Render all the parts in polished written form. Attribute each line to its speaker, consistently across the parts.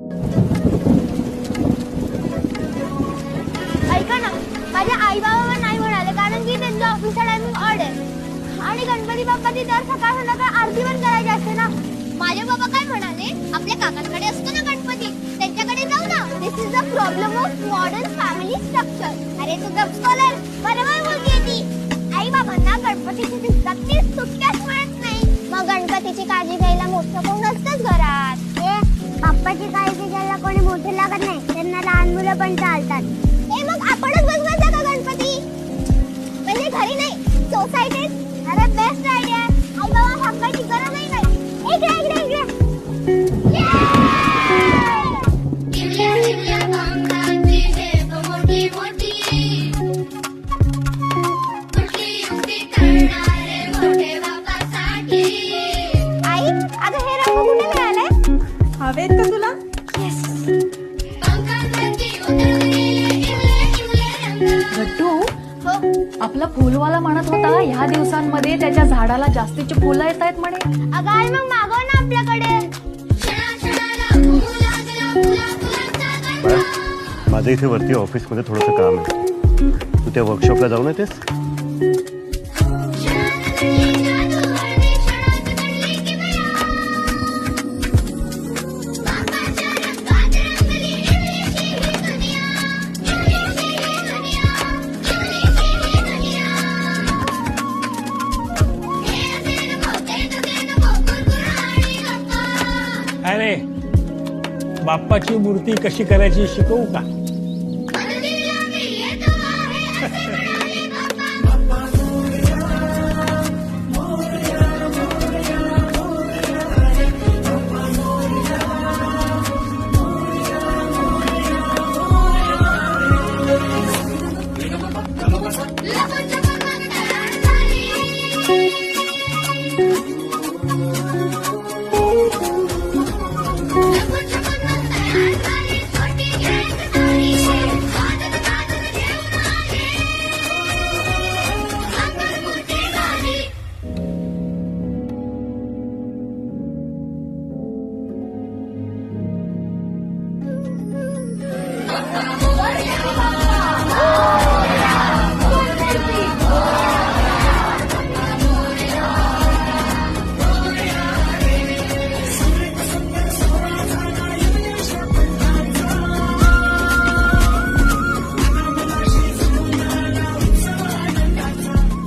Speaker 1: ऐका ना, माझ्या आई बाबा नाही म्हणाले कारण की त्यांचं ऑफिसचा टायमिंग ऑड आहे आणि गणपती बाप्पाची दर सकाळ संध्याकाळ आरती पण करायची असते ना. माझे बाबा काय म्हणाले, आपल्या काकांकडे असतो ना गणपती, त्यांच्याकडे जाऊ ना. This is the problem of modern family structure. अरे तू गप स्कॉलर, बरोबर बोलतेय ती. आई बाबांना गणपतीची दिसतात ती सुट्ट्याच मिळत नाही. मग गणपतीची काळजी घ्यायला मोठं कोण असतंच घरात. बाप्पाची काळजी घ्यायला कोणी मोठे लागत नाही, त्यांना लहान मुलं पण चालतात. मग आपणच बसवायचा का गणपती? म्हणजे घरी नाही, सोसायटीत. अरे बेस्ट आयडिया. आई बाबा थांबायची गरज नाही. इकडे आई, अगं हे रंग कुठे मिळाले?
Speaker 2: हवेत का तुला?
Speaker 3: गट्टू,
Speaker 1: हो.
Speaker 3: आपला फुलवाला म्हणत होता ह्या दिवसांमध्ये त्याच्या झाडाला जास्तीची फुलं येत आहेत म्हणे.
Speaker 1: अगं आई मग मागव ना आपल्याकडे.
Speaker 4: माझं इथे वरती ऑफिसमध्ये थोडंसं काम आहे. तू त्या वर्कशॉपला जाऊन येतेस?
Speaker 5: अरे बाप्पाची मूर्ती कशी करायची शिकवू का?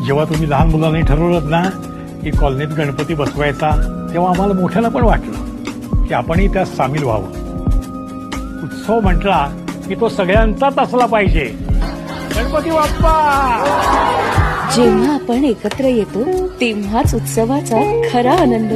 Speaker 5: जेव्हा तुम्ही लहान मुलांनी ठरवलं ना की कॉलनीत गणपती बसवायचा, तेव्हा आम्हाला मोठ्याला पण वाटलं की आपणही त्यात सामील व्हावं. उत्सव म्हटला की तो सगळ्यांचाच असला पाहिजे. गणपती बाप्पा.
Speaker 2: जेव्हा आपण एकत्र येतो तेव्हाच उत्सवाचा खरा आनंद